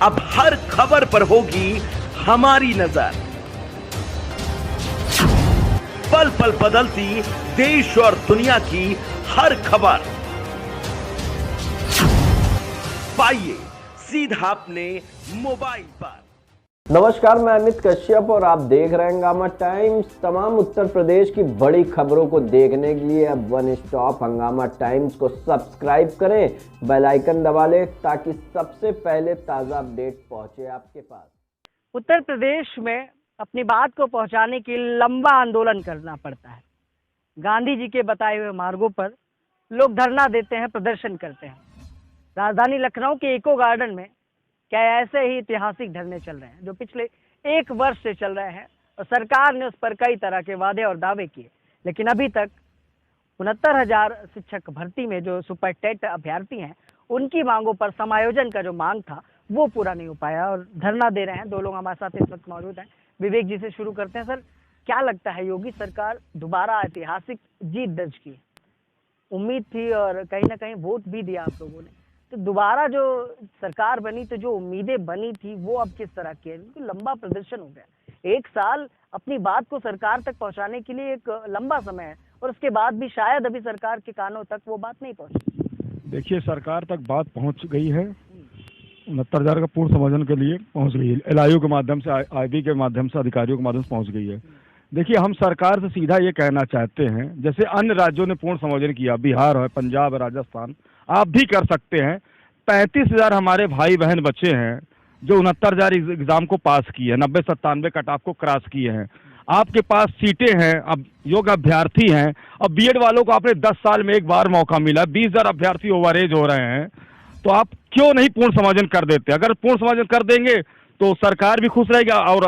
अब हर खबर पर होगी हमारी नजर। पल पल बदलती देश और दुनिया की हर खबर पाइए सीधा अपने मोबाइल पर। नमस्कार, मैं अमित कश्यप और आप देख रहे हैं हंगामा टाइम्स। तमाम उत्तर प्रदेश की बड़ी खबरों को देखने के लिए अब वन स्टॉप हंगामा टाइम्स को सब्सक्राइब करें, बेल आइकन दबा लें ताकि सबसे पहले ताज़ा अपडेट पहुंचे आपके पास। उत्तर प्रदेश में अपनी बात को पहुंचाने के लिए लंबा आंदोलन करना पड़ता है। गांधी जी के बताए हुए मार्गों पर लोग धरना देते हैं, प्रदर्शन करते हैं। राजधानी लखनऊ के इको गार्डन में क्या ऐसे ही ऐतिहासिक धरने चल रहे हैं जो पिछले 1 वर्ष से चल रहे हैं और सरकार ने उस पर कई तरह के वादे और दावे किए, लेकिन अभी तक 69,000 शिक्षक भर्ती में जो सुपर टेट अभ्यर्थी हैं उनकी मांगों पर समायोजन का जो मांग था वो पूरा नहीं हो पाया और धरना दे रहे हैं। 2 लोग हमारे साथ इस वक्त मौजूद हैं। विवेक जी से शुरू करते हैं। सर, क्या लगता है योगी सरकार दोबारा ऐतिहासिक जीत दर्ज की? उम्मीद थी और कहीं ना कहीं वोट भी दिया आप लोगों ने, तो दोबारा जो सरकार बनी तो जो उम्मीदें बनी थी वो अब किस तरह की है? तो लंबा प्रदर्शन हो गया, 1 साल अपनी बात को सरकार तक पहुंचाने के लिए एक लंबा समय है और उसके बाद भी शायद अभी सरकार के कानों तक वो बात नहीं पहुंची। देखिए, सरकार तक बात पहुंच गई है। 69,000 का पूर्ण समायोजन के लिए पहुंच गई है। LIU के माध्यम से, IB के माध्यम से, अधिकारियों के माध्यम से पहुंच गई है। देखिए, हम सरकार से सीधा ये कहना चाहते हैं, जैसे अन्य राज्यों ने पूर्ण समायोजन किया, बिहार है, पंजाब है, राजस्थान, आप भी कर सकते हैं। 35,000 हमारे भाई बहन बच्चे हैं जो 69,000 एग्जाम को पास किए हैं, 90-97 कट ऑफ को क्रॉस किए हैं। आपके पास सीटें हैं, अब योग्य अभ्यर्थी हैं। अब BEड वालों को आपने 10 साल में एक बार मौका मिला, 20,000 अभ्यर्थी ओवरेज हो रहे हैं, तो आप क्यों नहीं पूर्ण समायोजन कर देते? अगर पूर्ण समायोजन कर देंगे तो सरकार भी खुश रहेगी और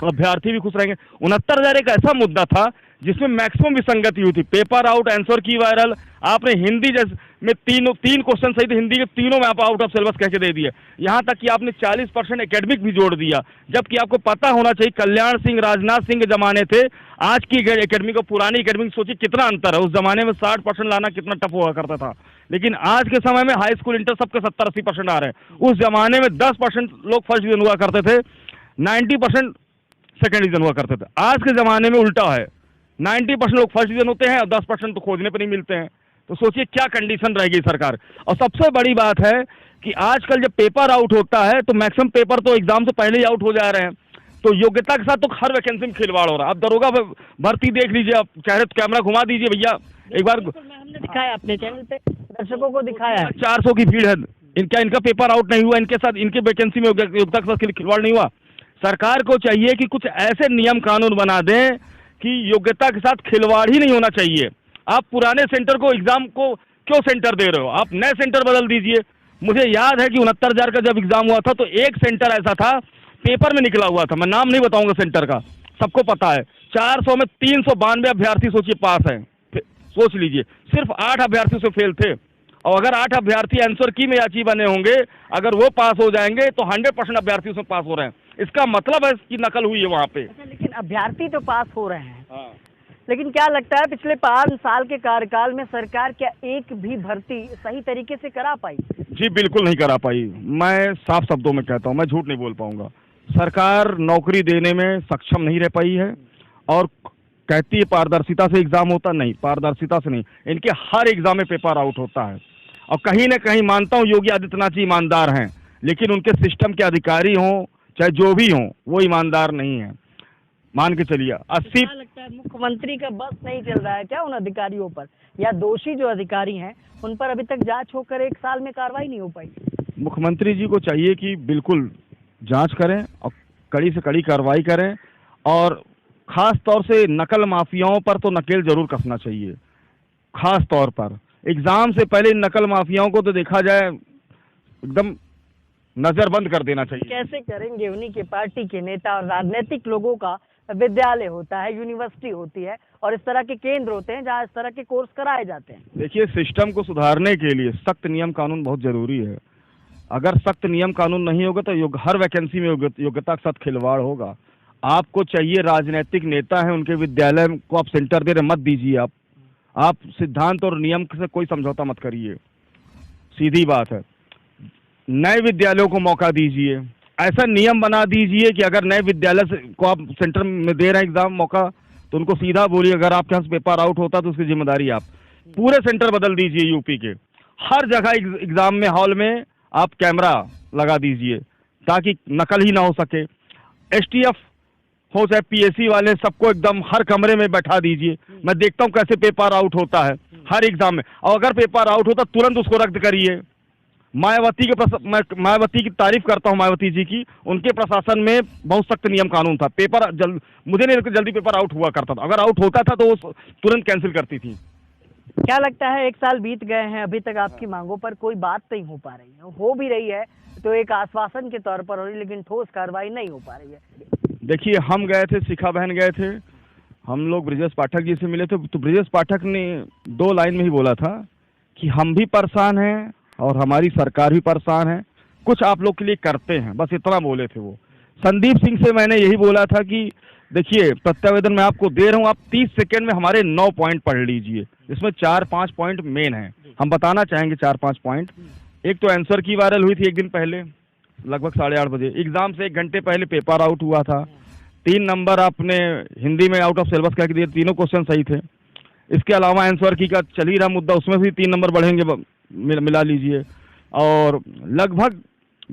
अभ्यर्थी भी खुश रहेंगे। 69,000 एक ऐसा मुद्दा था जिसमें मैक्सिमम विसंगति हुई थी। पेपर आउट, आंसर की वायरल, आपने हिंदी जैसे में तीन क्वेश्चन सही थे, हिंदी के तीनों में आप आउट ऑफ सिलेबस कह के दे दिए। यहाँ तक कि आपने 40% एकेडमिक भी जोड़ दिया, जबकि आपको पता होना चाहिए कल्याण सिंह, राजनाथ सिंह के जमाने थे, आज की एकेडमिक और पुरानी एकेडमिक सोचिए कितना अंतर है। उस जमाने में 60% लाना कितना टफ हुआ करता था, लेकिन आज के समय में हाई स्कूल इंटर सबके 70-80% आ रहे हैं। उस जमाने में 10% लोग फर्स्ट डिवीजन हुआ करते थे, 90% सेकेंड डिवीजन हुआ करते थे। आज के जमाने में उल्टा है, 90% लोग फर्स्ट डिवीजन होते हैं और 10% तो खोजने पर नहीं मिलते हैं। तो सोचिए क्या कंडीशन रहेगी सरकार। और सबसे बड़ी बात है कि आजकल जब पेपर आउट होता है तो मैक्सिमम पेपर तो एग्जाम से पहले ही आउट हो जा रहे हैं, तो योग्यता के साथ तो हर वैकेंसी में खिलवाड़ हो रहा है। आप दरोगा भर्ती देख लीजिए, आप चाहे तो कैमरा घुमा दीजिए भैया एक बार। हमने दिखाया अपने चैनल पे, दर्शकों को दिखाया 400 की भीड़ है। इनका पेपर आउट नहीं हुआ, इनके साथ इनके वैकेंसी में योग्यता के साथ खिलवाड़ नहीं हुआ। सरकार को चाहिए कि कुछ ऐसे नियम कानून बना दें कि योग्यता के साथ खिलवाड़ ही नहीं होना चाहिए। आप पुराने सेंटर को, एग्जाम को क्यों सेंटर दे रहे हो? आप नए सेंटर बदल दीजिए। मुझे याद है कि 69,000 का जब एग्जाम हुआ था तो एक सेंटर ऐसा था, पेपर में निकला हुआ था, मैं नाम नहीं बताऊंगा सेंटर का, सबको पता है। 400 में 392 अभ्यर्थी सोचिए पास हैं। सोच लीजिए, सिर्फ 8 अभ्यर्थी से फेल थे। और अगर 8 अभ्यर्थी आंसर की में याची बने होंगे, अगर वो पास हो जाएंगे तो 100% अभ्यर्थी उसमें पास हो रहे हैं। इसका मतलब है कि नकल हुई है वहाँ पे। अच्छा, लेकिन अभ्यर्थी तो पास हो रहे हैं। हाँ। लेकिन क्या लगता है पिछले 5 साल के कार्यकाल में सरकार क्या एक भी भर्ती सही तरीके से करा पाई? जी बिल्कुल नहीं करा पाई। मैं साफ शब्दों में कहता हूँ, मैं झूठ नहीं बोल पाऊंगा। सरकार नौकरी देने में सक्षम नहीं रह पाई है और कहती है पारदर्शिता से एग्जाम होता, नहीं, पारदर्शिता से नहीं। इनके हर एग्जाम में पेपर आउट होता है। और कहीं ना कहीं मानता हूँ योगी आदित्यनाथ जी ईमानदार हैं, लेकिन उनके सिस्टम के अधिकारी हों चाहे जो भी हों वो ईमानदार नहीं है। मान के चलिए 80। क्या लगता है मुख्यमंत्री का बस नहीं चल रहा है क्या उन अधिकारियों पर, या दोषी जो अधिकारी हैं उन पर अभी तक जांच होकर 1 साल में कार्रवाई नहीं हो पाई? मुख्यमंत्री जी को चाहिए कि बिल्कुल जांच करें और कड़ी से कड़ी कार्रवाई करें, और खास तौर से नकल माफियाओं पर तो नकेल जरूर कसना चाहिए। खास तौर पर एग्जाम से पहले नकल माफियाओं को तो देखा जाए एकदम नजरबंद कर देना चाहिए। कैसे करेंगे? उन्हीं के पार्टी के नेता और राजनीतिक लोगों का विद्यालय होता है, यूनिवर्सिटी होती है और इस तरह के केंद्र होते हैं जहाँ इस तरह के कोर्स कराए जाते हैं। देखिए, सिस्टम को सुधारने के लिए सख्त नियम कानून बहुत जरूरी है। अगर सख्त नियम कानून नहीं होगा तो हर वैकेंसी में योग्यता के साथ खिलवाड़ होगा। आपको चाहिए, राजनीतिक नेता हैं, उनके विद्यालय को आप सेंटर दे रहे मत दीजिए। आप सिद्धांत और नियम से कोई समझौता मत करिए, सीधी बात है। नए विद्यालयों को मौका दीजिए, ऐसा नियम बना दीजिए कि अगर नए विद्यालय को आप सेंटर में दे रहे हैं एग्जाम मौका, तो उनको सीधा बोलिए अगर आपके यहाँ से पेपर आउट होता तो उसकी जिम्मेदारी आप। पूरे सेंटर बदल दीजिए यूपी के, हर जगह एग्जाम में हॉल में आप कैमरा लगा दीजिए ताकि नकल ही ना हो सके। एसटीएफ हो चाहे पीएससी वाले, सबको एकदम हर कमरे में बैठा दीजिए। मैं देखता हूँ कैसे पेपर आउट होता है हर एग्जाम में, और अगर पेपर आउट होता तुरंत उसको रद्द करिए। मायावती की तारीफ करता हूँ, मायावती जी की, उनके प्रशासन में बहुत सख्त नियम कानून था। पेपर मुझे नहीं लगता जल्दी पेपर आउट हुआ करता था, अगर आउट होता था तो वो तुरंत कैंसिल करती थी। क्या लगता है 1 साल बीत गए हैं, अभी तक आपकी मांगों पर कोई बात नहीं हो पा रही है, हो भी रही है तो एक आश्वासन के तौर पर हो रही, लेकिन ठोस कार्रवाई नहीं हो पा रही है। देखिए, हम गए थे, शिखा बहन गए थे, हम लोग ब्रिजेश पाठक जी से मिले थे, तो ब्रिजेश पाठक ने 2 लाइन में ही बोला था कि हम भी परेशान हैं और हमारी सरकार भी परेशान है, कुछ आप लोग के लिए करते हैं, बस इतना बोले थे वो। संदीप सिंह से मैंने यही बोला था कि देखिए, प्रत्यावेदन मैं आपको दे रहा हूँ, आप 30 सेकेंड में हमारे 9 पॉइंट पढ़ लीजिए, इसमें 4-5 पॉइंट मेन हैं, हम बताना चाहेंगे 4-5 पॉइंट। एक तो आंसर की वायरल हुई थी एक दिन पहले, लगभग 8:30 बजे, एग्जाम से 1 घंटे पहले पेपर आउट हुआ था। 3 नंबर आपने हिंदी में आउट ऑफ सिलेबस कह के दिए, तीनों क्वेश्चन सही थे। इसके अलावा आंसर की का चल ही रहा मुद्दा, उसमें भी 3 नंबर बढ़ेंगे, मिला लीजिए। और लगभग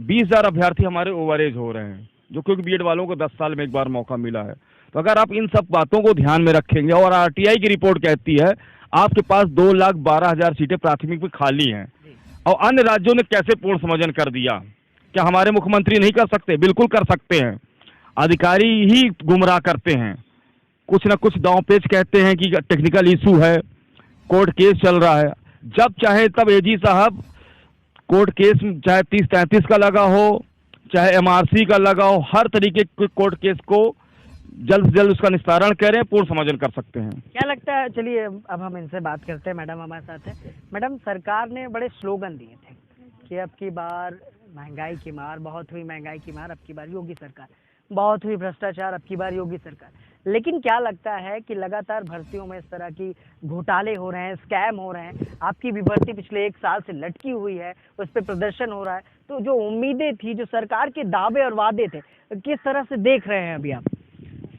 20,000 अभ्यर्थी हमारे ओवरेज हो रहे हैं, जो क्योंकि बीएड वालों को 10 साल में एक बार मौका मिला है। तो अगर आप इन सब बातों को ध्यान में रखेंगे, और आरटीआई की रिपोर्ट कहती है आपके पास 2,12,000 सीटें प्राथमिक में खाली हैं, और अन्य राज्यों ने कैसे पूर्ण समायोजन कर दिया, क्या हमारे मुख्यमंत्री नहीं कर सकते? बिल्कुल कर सकते हैं। अधिकारी ही गुमराह करते हैं, कुछ न कुछ दांव पेच कहते हैं कि टेक्निकल इशू है, कोर्ट केस चल रहा है। जब चाहे तब एजी साहब कोर्ट केस, चाहे 30-33 का लगा हो, चाहे एमआरसी का लगा हो, हर तरीके के कोर्ट केस को जल्द से जल्द उसका निस्तारण करें, पूर्ण समायोजन कर सकते हैं। क्या लगता है, चलिए अब हम इनसे बात करते हैं, मैडम हमारे साथ है। मैडम, सरकार ने बड़े स्लोगन दिए थे कि अब की बार महंगाई की मार, बहुत हुई महंगाई की मार, अब की बार योगी सरकार, बहुत हुई भ्रष्टाचार, अब की बार योगी सरकार। लेकिन क्या लगता है कि लगातार भर्तियों में इस तरह की घोटाले हो रहे हैं, स्कैम हो रहे हैं, आपकी भी भर्ती पिछले 1 साल से लटकी हुई है, उस पर प्रदर्शन हो रहा है, तो जो उम्मीदें थी, जो सरकार के दावे और वादे थे, किस तरह से देख रहे हैं अभी आप?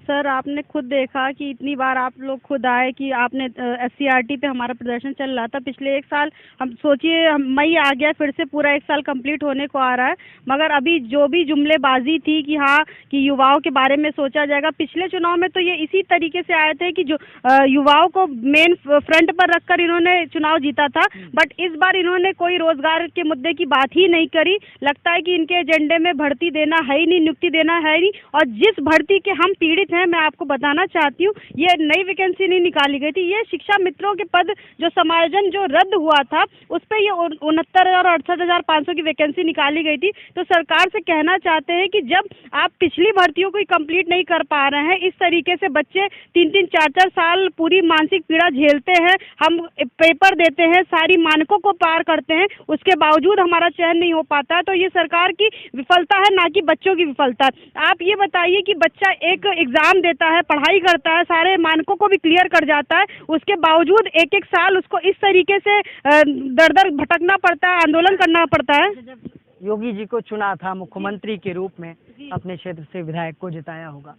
सर, आपने खुद देखा कि इतनी बार आप लोग खुद आए कि आपने SCRT पे हमारा प्रदर्शन चल रहा था पिछले 1 साल। हम सोचिए, मई आ गया, फिर से पूरा 1 साल कंप्लीट होने को आ रहा है, मगर अभी जो भी जुमलेबाजी थी कि हाँ कि युवाओं के बारे में सोचा जाएगा, पिछले चुनाव में तो ये इसी तरीके से आए थे कि जो युवाओं को मेन फ्रंट पर रखकर इन्होंने चुनाव जीता था। बट इस बार इन्होंने कोई रोजगार के मुद्दे की बात ही नहीं करी। लगता है कि इनके एजेंडे में भर्ती देना है ही नहीं, नियुक्ति देना है ही नहीं। और जिस भर्ती के हम पीड़ित हैं, मैं आपको बताना चाहती हूँ, ये नई वैकेंसी नहीं निकाली गई थी, ये शिक्षा मित्रों के पद जो समायोजन जो रद्द हुआ था, उस पर ये 69 और 68,500 की वैकेंसी निकाली गई थी। तो सरकार से कहना चाहते हैं कि जब आप पिछली भर्तियों को कंप्लीट नहीं कर पा रहे हैं, इस तरीके से बच्चे 3-3, 4-4 साल पूरी मानसिक पीड़ा झेलते हैं, हम पेपर देते हैं, सारी मानकों को पार करते हैं, उसके बावजूद हमारा चयन नहीं हो पाता है, तो ये सरकार की विफलता है, ना कि बच्चों की विफलता। आप ये बताइए कि बच्चा एक एग्जाम देता है, पढ़ाई करता है, सारे मानकों को भी क्लियर कर जाता है, उसके बावजूद 1-1 साल उसको इस तरीके से दर-दर भटकना पड़ता है, आंदोलन करना पड़ता है। योगी जी को चुना था मुख्यमंत्री के रूप में, अपने क्षेत्र से विधायक को जिताया होगा,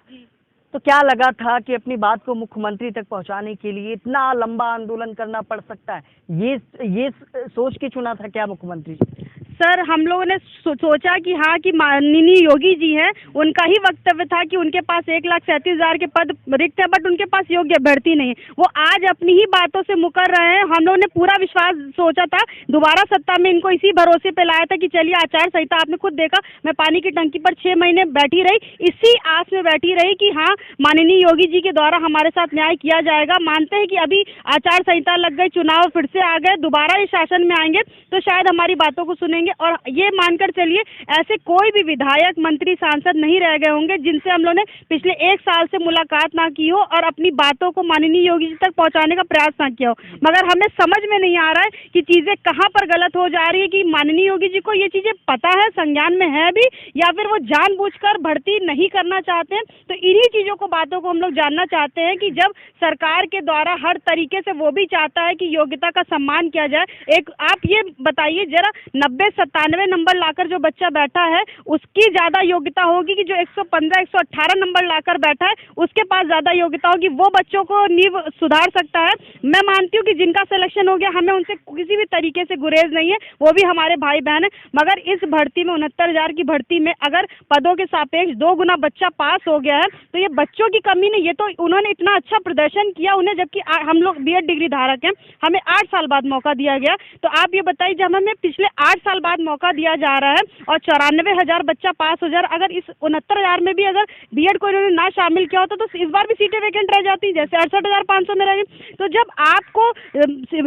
तो क्या लगा था कि अपनी बात को मुख्यमंत्री तक पहुंचाने के लिए इतना लंबा आंदोलन करना पड़ सकता है? ये सोच के चुना था क्या मुख्यमंत्री जी? सर, हम लोगों ने सोचा कि हाँ कि माननीय योगी जी हैं, उनका ही वक्तव्य था कि उनके पास 1,37,000 के पद रिक्त है, बट उनके पास योग्य अभ्यर्थी नहीं। वो आज अपनी ही बातों से मुकर रहे हैं। हम लोगों ने पूरा विश्वास सोचा था, दोबारा सत्ता में इनको इसी भरोसे पे लाया था कि चलिए आचार संहिता, आपने खुद देखा, मैं पानी की टंकी पर 6 महीने बैठी रही, इसी आस में बैठी रही कि हाँ माननीय योगी जी के द्वारा हमारे साथ न्याय किया जाएगा। मानते हैं कि अभी आचार संहिता लग गई, चुनाव फिर से आ गए, दोबारा इस शासन में आएंगे तो शायद हमारी बातों को सुनेंगे। और ये मानकर चलिए, ऐसे कोई भी विधायक, मंत्री, सांसद नहीं रह गए होंगे जिनसे हम लोगों ने पिछले 1 साल से मुलाकात ना की हो और अपनी बातों को माननीय योगी जी तक पहुंचाने का प्रयास ना किया हो। मगर हमें समझ में नहीं आ रहा है कि चीजें कहां पर गलत हो जा रही है, कि माननीय योगी जी को ये चीजें पता है, संज्ञान में है भी, या फिर वो जानबूझकर भर्ती नहीं करना चाहते हैं। तो इन्हीं चीजों को, बातों को हम लोग जानना चाहते हैं कि जब सरकार के द्वारा हर तरीके से वो भी चाहता है कि योग्यता का सम्मान किया जाए। एक आप ये बताइए जरा, 90 97 नंबर लाकर जो बच्चा बैठा है उसकी ज्यादा योग्यता होगी कि जो 115 118 नंबर लाकर बैठा है उसके पास ज्यादा योग्यता होगी, वो बच्चों को नींव सुधार सकता है। मैं मानती हूँ कि जिनका सिलेक्शन हो गया हमें उनसे किसी भी तरीके से गुरेज नहीं है, वो भी हमारे भाई बहन है, मगर इस भर्ती में 69,000 की भर्ती में अगर पदों के सापेक्ष 2 गुना बच्चा पास हो गया है तो ये बच्चों की कमी नहीं, ये तो उन्होंने इतना अच्छा प्रदर्शन किया उन्हें, जबकि हम लोग बीएड डिग्री धारक हैं, हमें 8 साल बाद मौका दिया गया। तो आप ये बताइए जब हमें पिछले 8 साल बाद मौका दिया जा रहा है और 94,000 बच्चा पास हो जा रहा है, अगर इस 69,000 में भी अगर बीएड को इन्होंने ना शामिल किया होता तो इस बार भी सीटें वैकेंट रह जाती, जैसे 68,500 में रह गई। तो जब आपको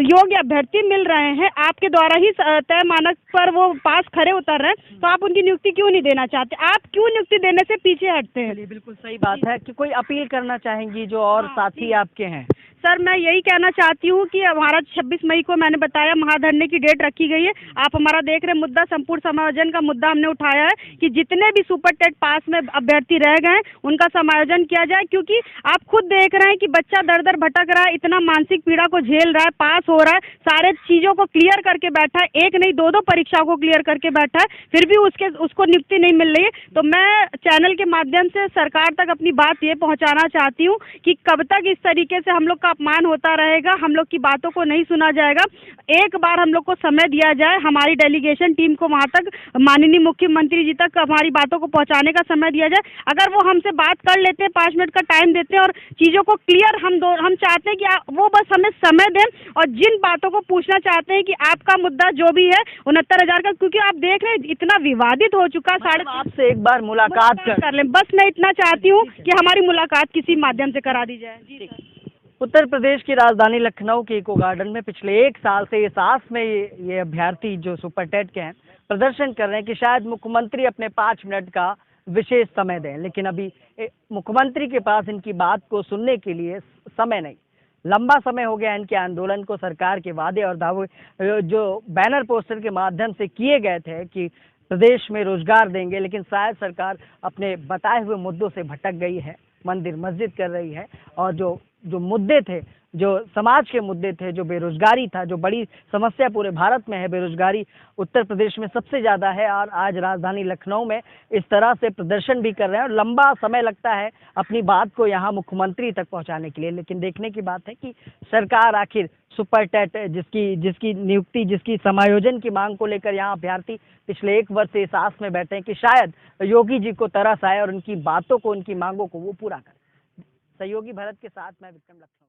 योग्य अभ्यर्थी मिल रहे हैं, आपके द्वारा ही तय मानक पर वो पास खरे उतर रहे हैं, तो आप उनकी नियुक्ति क्यों नहीं देना चाहते? आप क्यों नियुक्ति देने से पीछे हटते हैं? बिल्कुल सही बात है कि कोई अपील करना चाहेंगी जो और साथी आपके हैं? सर मैं यही कहना चाहती हूँ कि हमारा 26 मई को मैंने बताया महाधरने की डेट रखी गई है। आप हमारा देख रहे मुद्दा संपूर्ण समायोजन का मुद्दा हमने उठाया है कि जितने भी सुपर टेट पास में अभ्यर्थी रह गए उनका समायोजन किया जाए, क्योंकि आप खुद देख रहे हैं कि बच्चा दर दर भटक रहा है, इतना मानसिक पीड़ा को झेल रहा है, पास हो रहा है, सारे चीज़ों को क्लियर करके बैठा है, एक नहीं दो परीक्षाओं को क्लियर करके बैठा है, फिर भी उसको नियुक्ति नहीं मिल रही है। तो मैं चैनल के माध्यम से सरकार तक अपनी बात ये पहुँचाना चाहती हूँ कि कब तक इस तरीके से हम लोग का अपमान होता रहेगा, हम लोग की बातों को नहीं सुना जाएगा। एक बार हम लोग को समय दिया जाए, हमारी डेलीगेशन टीम को वहां तक माननीय मुख्यमंत्री जी तक हमारी बातों को पहुंचाने का समय दिया जाए। अगर वो हमसे बात कर लेते हैं, 5 मिनट का टाइम देते हैं और चीजों को क्लियर हम चाहते हैं कि वो बस हमें समय दें और जिन बातों को पूछना चाहते हैं कि आपका मुद्दा जो भी है 69,000 का, क्योंकि आप देख रहे हैं इतना विवादित हो चुका, आपसे एक बार मुलाकात कर लें, बस मैं इतना चाहती हूँ कि हमारी मुलाकात किसी माध्यम से करा दी जाए। जी सर। उत्तर प्रदेश की राजधानी लखनऊ के इको गार्डन में पिछले 1 साल से इस आस में ये अभ्यर्थी जो सुपर टेट के हैं प्रदर्शन कर रहे हैं कि शायद मुख्यमंत्री अपने 5 मिनट का विशेष समय दें, लेकिन अभी मुख्यमंत्री के पास इनकी बात को सुनने के लिए समय नहीं। लंबा समय हो गया इनके आंदोलन को, सरकार के वादे और दावे जो बैनर पोस्टर के माध्यम से किए गए थे कि प्रदेश में रोजगार देंगे, लेकिन शायद सरकार अपने बताए हुए मुद्दों से भटक गई है, मंदिर मस्जिद कर रही है। और जो मुद्दे थे, जो समाज के मुद्दे थे, जो बेरोजगारी था, जो बड़ी समस्या पूरे भारत में है, बेरोजगारी उत्तर प्रदेश में सबसे ज़्यादा है, और आज राजधानी लखनऊ में इस तरह से प्रदर्शन भी कर रहे हैं और लंबा समय लगता है अपनी बात को यहाँ मुख्यमंत्री तक पहुँचाने के लिए। लेकिन देखने की बात है कि सरकार आखिर सुपर टेट जिसकी नियुक्ति, जिसकी समायोजन की मांग को लेकर यहाँ अभ्यर्थी पिछले 1 वर्ष से इस आस में बैठे हैं कि शायद योगी जी को तरस आए और उनकी बातों को, उनकी मांगों को वो पूरा करें। सहयोगी भरत के साथ मैं विक्रम लखनऊ।